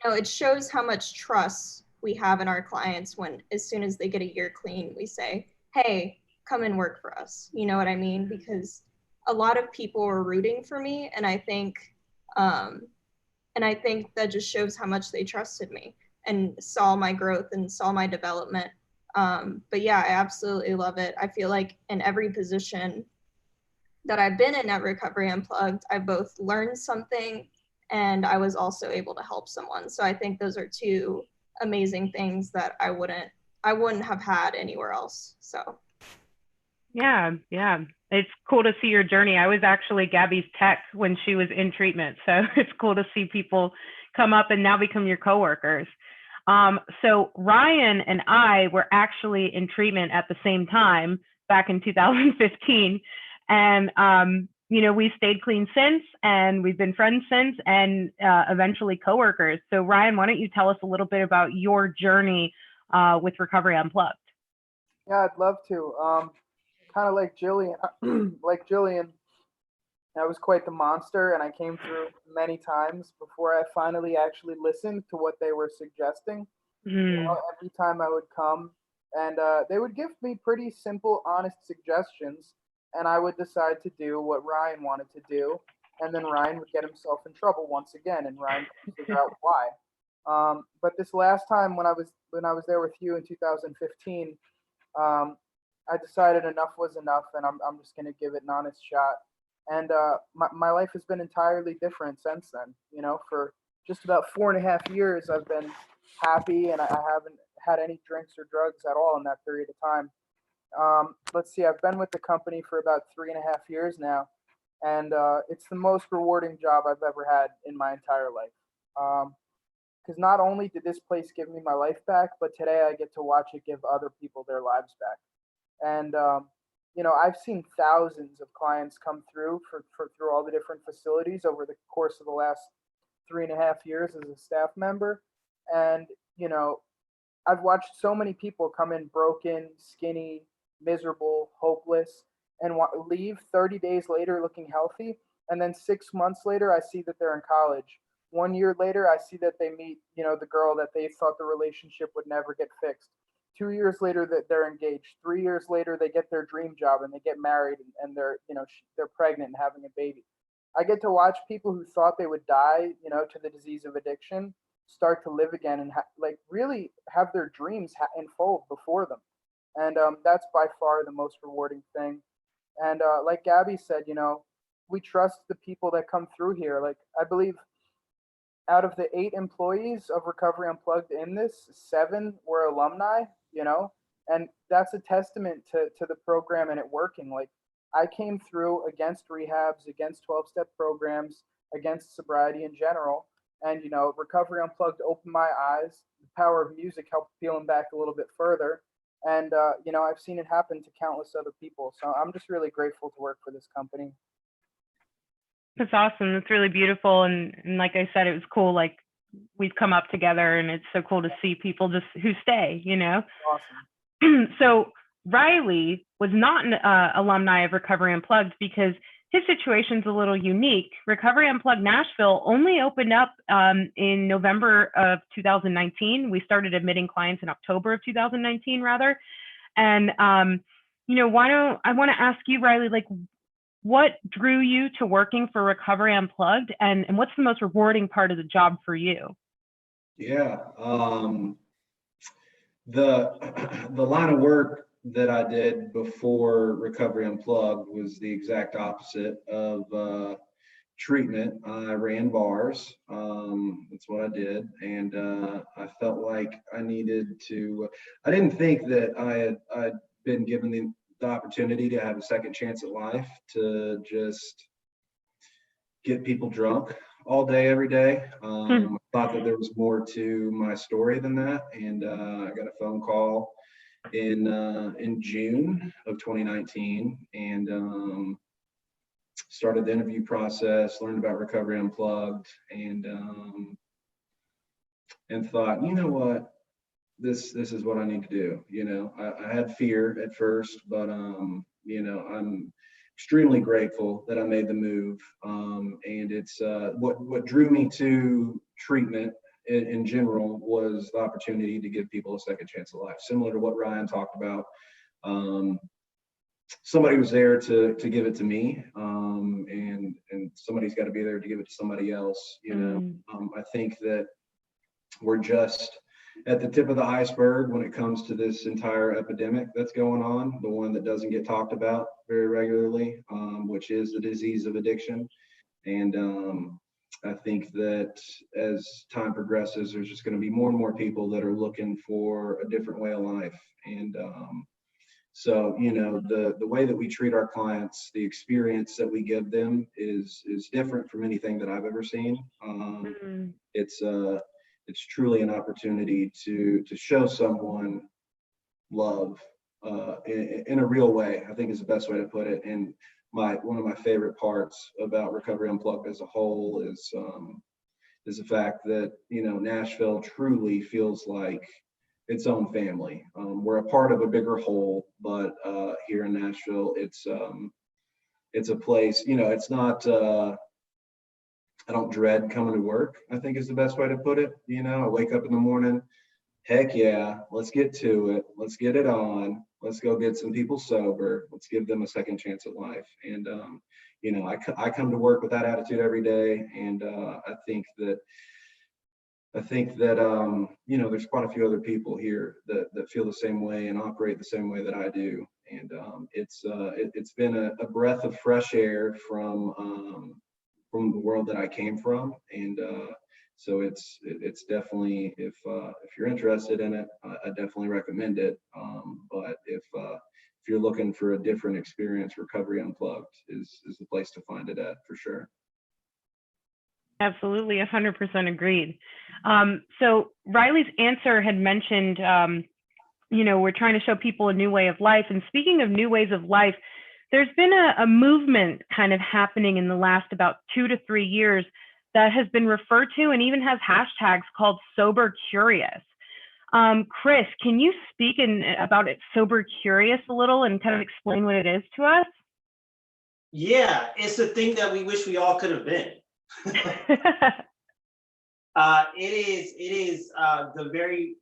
Speaker 2: it shows how much trust we have in our clients when, as soon as they get a year clean, we say, hey, come and work for us. You know what I mean? Because a lot of people were rooting for me, and I think that just shows how much they trusted me and saw my growth and saw my development. But yeah, I absolutely love it. I feel like in every position that I've been in at Recovery Unplugged, I both learned something and I was also able to help someone. So I think those are two amazing things that I wouldn't have had anywhere else. So
Speaker 1: yeah, it's cool to see your journey. I was actually Gabby's tech when she was in treatment, so it's cool to see people come up and now become your coworkers. So Ryan and I were actually in treatment at the same time back in 2015, and we stayed clean since, and we've been friends since, and eventually coworkers. So Ryan, why don't you tell us a little bit about your journey with Recovery Unplugged?
Speaker 6: Yeah, I'd love to. Kind of like Jillian, I was quite the monster, and I came through many times before I finally actually listened to what they were suggesting. Every time I would come, and they would give me pretty simple, honest suggestions, and I would decide to do what Ryan wanted to do, and then Ryan would get himself in trouble once again, and Ryan would figure out why. But this last time when I was there with you in 2015, I decided enough was enough, and I'm just gonna give it an honest shot. And my life has been entirely different since then. For just about 4.5 years, I've been happy, and I haven't had any drinks or drugs at all in that period of time. Let's see, I've been with the company for about 3.5 years now, and it's the most rewarding job I've ever had in my entire life. Because not only did this place give me my life back, but today I get to watch it give other people their lives back. And I've seen thousands of clients come through through all the different facilities over the course of the last 3.5 years as a staff member. And I've watched so many people come in broken, skinny, miserable, hopeless, and leave 30 days later looking healthy. And then 6 months later, I see that they're in college. 1 year later, I see that they meet, the girl that they thought the relationship would never get fixed. 2 years later, that they're engaged. 3 years later, they get their dream job and they get married, and they're, they're pregnant and having a baby. I get to watch people who thought they would die, to the disease of addiction, start to live again and really have their dreams unfold before them. And that's by far the most rewarding thing. And like Gabby said, we trust the people that come through here. Like, I believe out of the 8 employees of Recovery Unplugged in this, 7 were alumni, and that's a testament to the program and it working. Like, I came through against rehabs, against 12-step programs, against sobriety in general. And, Recovery Unplugged opened my eyes. The power of music helped peel them back a little bit further. And, I've seen it happen to countless other people. So I'm just really grateful to work for this company.
Speaker 1: That's awesome. That's really beautiful. And like I said, it was cool. Like, we've come up together, and it's so cool to see people just who stay,
Speaker 6: Awesome.
Speaker 1: So Riley was not an alumni of Recovery Unplugged because his situation's a little unique. Recovery Unplugged Nashville only opened up in November of 2019. We started admitting clients in October of 2019, rather. And, I want to ask you, Riley, like, what drew you to working for Recovery Unplugged, and what's the most rewarding part of the job for you?
Speaker 3: Yeah, the line of work that I did before Recovery Unplugged was the exact opposite of treatment. I ran bars. That's what I did. And I felt like I needed to, I didn't think that I'd been given the opportunity to have a second chance at life to just get people drunk all day, every day. I thought that there was more to my story than that. And I got a phone call in June of 2019 and started the interview process, learned about Recovery Unplugged, and thought, you know what, this is what I need to do. You know, I had fear at first, but you know, I'm extremely grateful that I made the move. And it's what drew me to treatment in general was the opportunity to give people a second chance at life, similar to what Ryan talked about. Somebody was there to give it to me, and somebody's got to be there to give it to somebody else. You know, I think that we're just at the tip of the iceberg when it comes to this entire epidemic that's going on, the one that doesn't get talked about very regularly, which is the disease of addiction. And I think that as time progresses, there's just going to be more and more people that are looking for a different way of life. And so, you know, the way that we treat our clients, the experience that we give them is different from anything that I've ever seen. It's truly an opportunity to show someone love in a real way, I think is the best way to put it. And one of my favorite parts about Recovery Unplugged as a whole is the fact that, you know, Nashville truly feels like its own family. We're a part of a bigger whole, but here in Nashville, it's a place, you know, it's not, I don't dread coming to work, I think is the best way to put it. You know, I wake up in the morning, heck yeah, let's get to it. Let's get it on. Let's go get some people sober. Let's give them a second chance at life. And, you know, I come to work with that attitude every day. And I think that, you know, there's quite a few other people here that feel the same way and operate the same way that I do. And it's been a breath of fresh air from the world that I came from. And so it's definitely, if you're interested in it, I definitely recommend it. But if you're looking for a different experience, Recovery Unplugged is the place to find it at, for sure.
Speaker 1: Absolutely, 100% agreed. So Riley's answer had mentioned, you know, we're trying to show people a new way of life. And speaking of new ways of life, there's been a movement kind of happening in the last about 2 to 3 years that has been referred to and even has hashtags called Sober Curious. Chris, can you speak about it, Sober Curious, a little and kind of explain what it is to us?
Speaker 4: Yeah, it's the thing that we wish we all could have been. It is the very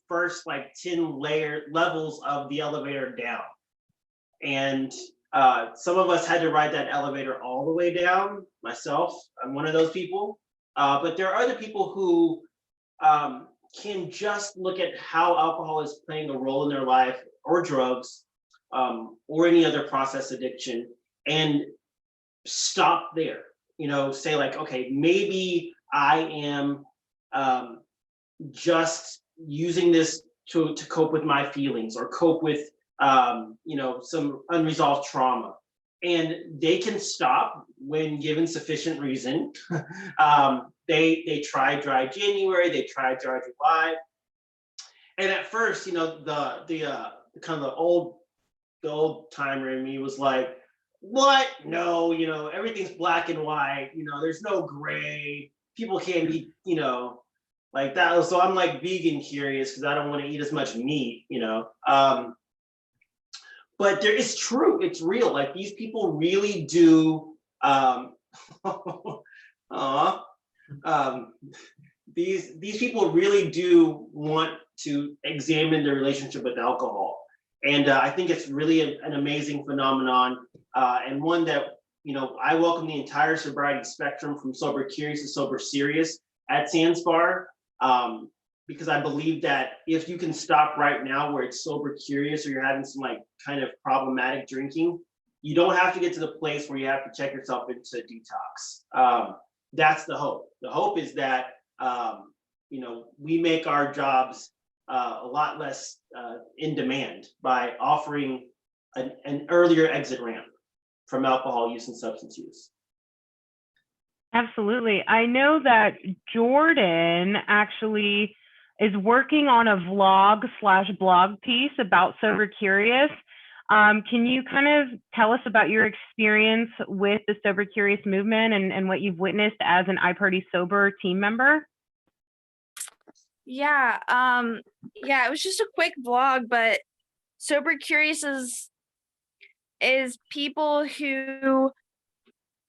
Speaker 4: first like 10 levels of the elevator down. And some of us had to ride that elevator all the way down. Myself, I'm one of those people. But there are other people who can just look at how alcohol is playing a role in their life, or drugs, or any other process addiction, and stop there. You know, say like, okay, maybe I am just using this to cope with my feelings or cope with you know, some unresolved trauma, and they can stop when given sufficient reason. They try dry January, they try dry July, and at first, you know, the kind of the old timer in me was like, what? No, you know, everything's black and white. You know, there's no gray. People can't be, you know, like that. So I'm like vegan curious because I don't want to eat as much meat, you know. But it's true, it's real. Like these people really do. These people really do want to examine their relationship with alcohol, and I think it's really an amazing phenomenon, and one that, you know, I welcome the entire sobriety spectrum from sober curious to sober serious at Sands Bar. because I believe that if you can stop right now where it's sober curious or you're having some like kind of problematic drinking, you don't have to get to the place where you have to check yourself into detox. That's the hope. The hope is that, we make our jobs a lot less in demand by offering an earlier exit ramp from alcohol use and substance use.
Speaker 1: Absolutely. I know that Jordan actually is working on a vlog/blog piece about Sober Curious. Can you kind of tell us about your experience with the Sober Curious movement and what you've witnessed as an iParty Sober team member?
Speaker 9: Yeah, it was just a quick vlog, but Sober Curious is people who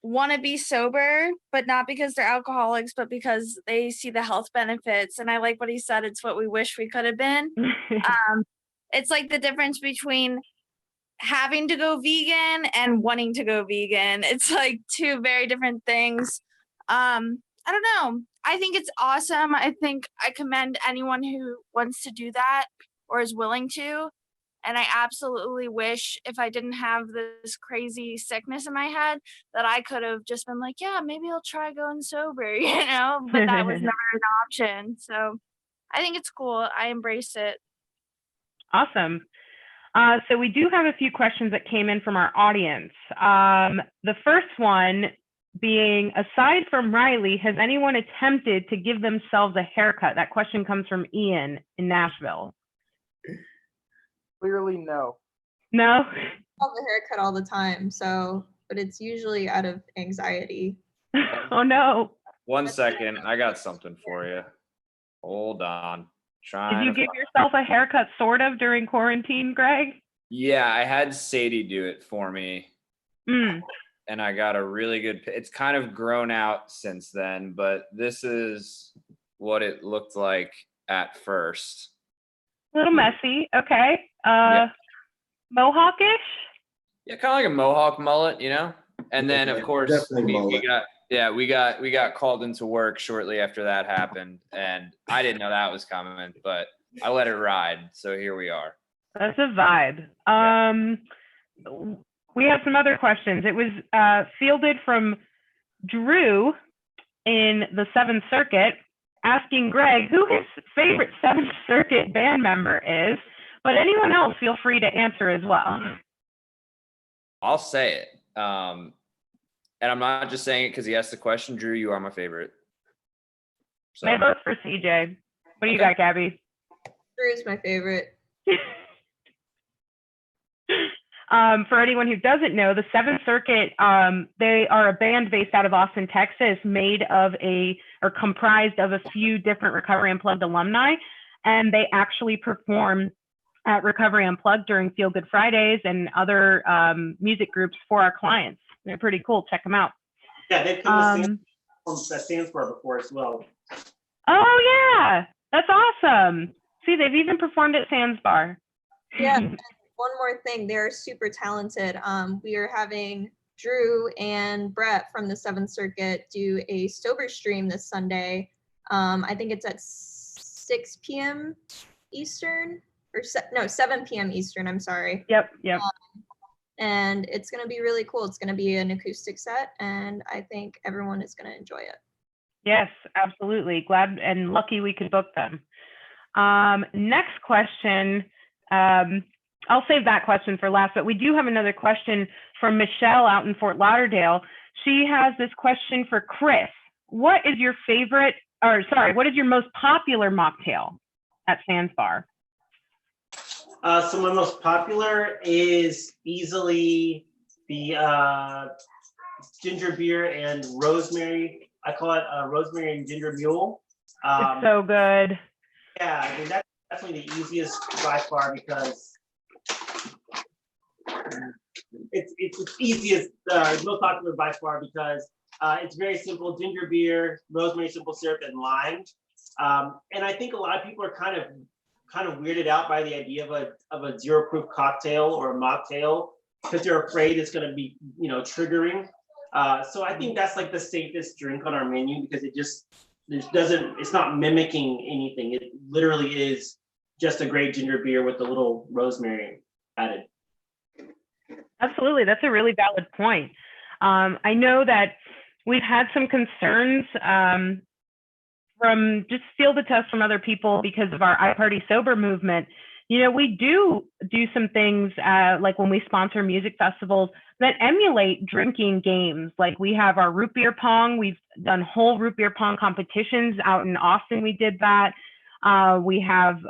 Speaker 9: want to be sober, but not because they're alcoholics, but because they see the health benefits. And I like what he said, it's what we wish we could have been. It's like the difference between having to go vegan and wanting to go vegan. It's like two very different things. I don't know. I think it's awesome. I think I commend anyone who wants to do that or is willing to. And I absolutely wish, if I didn't have this crazy sickness in my head, that I could have just been like, yeah, maybe I'll try going sober, but that was never an option. So I think it's cool. I embrace it.
Speaker 1: Awesome. So we do have a few questions that came in from our audience. The first one being, aside from Riley, has anyone attempted to give themselves a haircut? That question comes from Ian in Nashville.
Speaker 6: Clearly, no.
Speaker 1: No?
Speaker 2: I have a haircut all the time, but it's usually out of anxiety.
Speaker 1: Oh no.
Speaker 5: 1 second, I got something for you. Hold on.
Speaker 1: Did you give yourself a haircut sort of during quarantine, Greg?
Speaker 5: Yeah, I had Sadie do it for me. And I got a really good, it's kind of grown out since then, but this is what it looked like at first.
Speaker 1: A little messy. Okay.
Speaker 5: Yeah.
Speaker 1: Mohawkish?
Speaker 5: Yeah, kind of like a mohawk mullet, And then of course we got called into work shortly after that happened, and I didn't know that was coming, but I let it ride. So here we are.
Speaker 1: That's a vibe. We have some other questions. It was fielded from Drew in the 7th Circuit, asking Greg who his favorite 7th Circuit band member is, but anyone else feel free to answer as well.
Speaker 5: I'll say it. And I'm not just saying it because he asked the question. Drew, you are my favorite. So.
Speaker 1: My vote for CJ. What do you got, Gabby?
Speaker 2: Drew's my favorite.
Speaker 1: For anyone who doesn't know, the 7th Circuit, they are a band based out of Austin, Texas, comprised of a few different Recovery Unplugged alumni, and they actually perform at Recovery Unplugged during Feel Good Fridays and other music groups for our clients. They're pretty cool. Check them out.
Speaker 4: Yeah, they've come to Sandsbar before as well.
Speaker 1: Oh yeah, that's awesome. See, they've even performed at Sandsbar.
Speaker 2: Yeah. One more thing, they're super talented. We are having Drew and Brett from the 7th Circuit do a sober stream this Sunday. I think it's at 6 p.m. Eastern, or 7 p.m. Eastern, I'm sorry.
Speaker 1: Yep.
Speaker 2: And it's going to be really cool. It's going to be an acoustic set, and I think everyone is going to enjoy it.
Speaker 1: Yes, absolutely. Glad and lucky we could book them. Next question. I'll save that question for last, but we do have another question from Michelle out in Fort Lauderdale. She has this question for Chris. What is your most popular mocktail at Sandsbar?
Speaker 4: So my most popular is easily the ginger beer and rosemary. I call it rosemary and ginger mule.
Speaker 1: It's so good.
Speaker 4: Yeah, I mean, that's definitely the easiest by far because it's easiest, most popular by far because it's very simple: ginger beer, rosemary simple syrup, and lime. And I think a lot of people are kind of weirded out by the idea of a zero proof cocktail or a mocktail because they're afraid it's going to be triggering. So I think that's like the safest drink on our menu because it's not mimicking anything. It literally is just a great ginger beer with a little rosemary added.
Speaker 1: Absolutely. That's a really valid point. I know that we've had some concerns from just feel the test from other people because of our iParty Sober movement. You know, we do some things like when we sponsor music festivals that emulate drinking games. Like we have our root beer pong. We've done whole root beer pong competitions out in Austin. We did that. We have,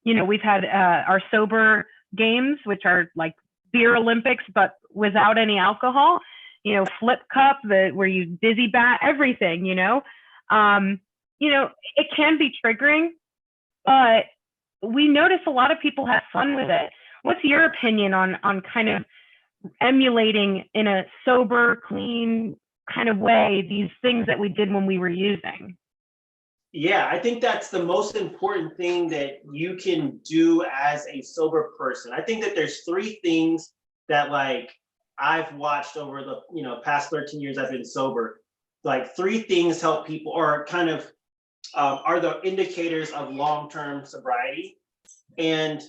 Speaker 1: you know, we've had our sober games, which are like beer Olympics, but without any alcohol. You know, flip cup, where you dizzy bat, everything. You know, it can be triggering, but we notice a lot of people have fun with it. What's your opinion on kind of emulating in a sober, clean kind of way these things that we did when we were using?
Speaker 4: Yeah, I think that's the most important thing that you can do as a sober person. I think that there's 3 things that like I've watched over the past 13 years I've been sober. Like 3 things help people, or kind of are the indicators of long-term sobriety. And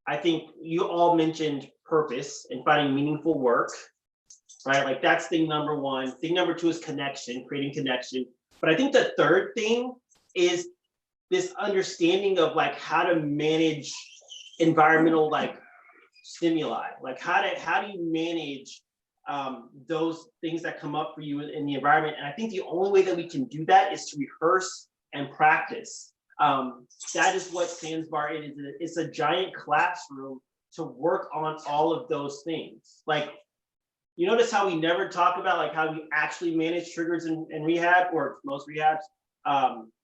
Speaker 4: I think you all mentioned purpose and finding meaningful work, right? Like that's thing number 1. Thing number 2 is connection, creating connection. But I think the 3rd thing is this understanding of like how to manage environmental like stimuli. Like how do you manage those things that come up for you in the environment? And I think the only way that we can do that is to rehearse and practice. That is what Sandbar is. It's a giant classroom to work on all of those things. Like, you notice how we never talk about like how we actually manage triggers in rehab, or most rehabs.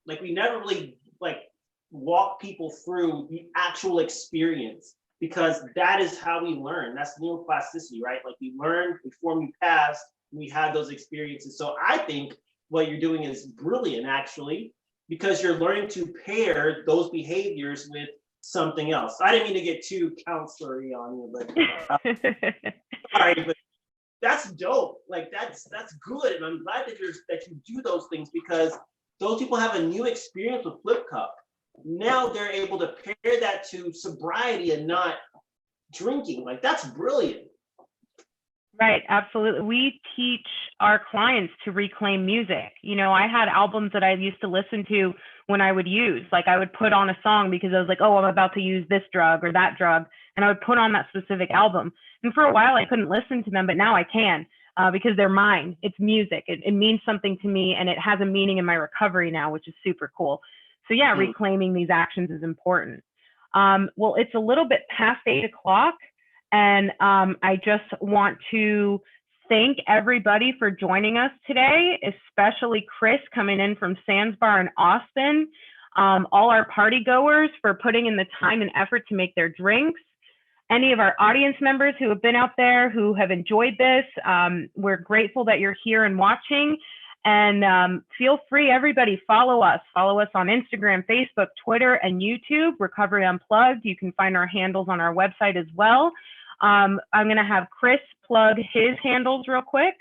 Speaker 4: Like we never really like walk people through the actual experience, because that is how we learn. That's neuroplasticity, right? Like we learn, we form, we pass, and we have those experiences. So I think what you're doing is brilliant, actually, because you're learning to pair those behaviors with something else. I didn't mean to get too counselor-y on you, but sorry, but that's dope. Like that's good, and I'm glad that you do those things, because those people have a new experience with Flip Cup. Now they're able to pair that to sobriety and not drinking. Like that's brilliant.
Speaker 1: Right, absolutely. We teach our clients to reclaim music. You know, I had albums that I used to listen to when I would use. Like I would put on a song because I was like, oh, I'm about to use this drug or that drug. And I would put on that specific album. And for a while, I couldn't listen to them, but now I can because they're mine. It's music. It means something to me, and it has a meaning in my recovery now, which is super cool. So yeah, reclaiming these actions is important. Well, it's a little bit past 8 o'clock. And I just want to thank everybody for joining us today, especially Chris coming in from Sandbar in Austin, all our party goers for putting in the time and effort to make their drinks, any of our audience members who have been out there who have enjoyed this. We're grateful that you're here and watching. And feel free, everybody, follow us on Instagram, Facebook, Twitter, and YouTube, Recovery Unplugged. You can find our handles on our website as well. I'm going to have Chris plug his handles real quick.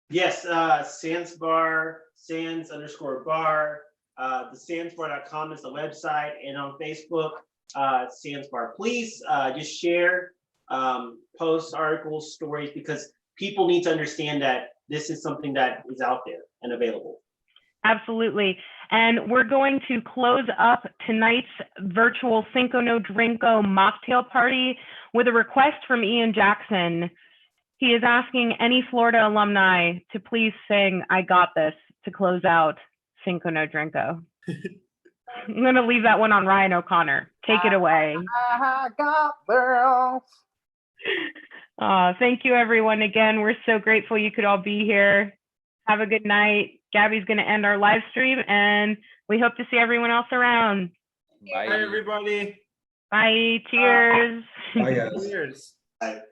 Speaker 4: Yes, Sandsbar, Sands_bar. The Sandsbar.com is the website, and on Facebook, Sandsbar. Please just share posts, articles, stories, because people need to understand that this is something that is out there and available.
Speaker 1: Absolutely. And we're going to close up tonight's virtual Cinco No Drinko mocktail party with a request from Ian Jackson. He is asking any Florida alumni to please sing I Got This to close out Cinco No Drinko. I'm going to leave that one on Ryan O'Connor. Take it away.
Speaker 6: I got girls.
Speaker 1: Thank you, everyone. Again, we're so grateful you could all be here. Have a good night. Gabby's going to end our live stream, and we hope to see everyone else around.
Speaker 5: Bye,
Speaker 8: Bye, everybody.
Speaker 1: Bye. Cheers.
Speaker 3: Bye, guys.
Speaker 8: Cheers.
Speaker 4: Bye.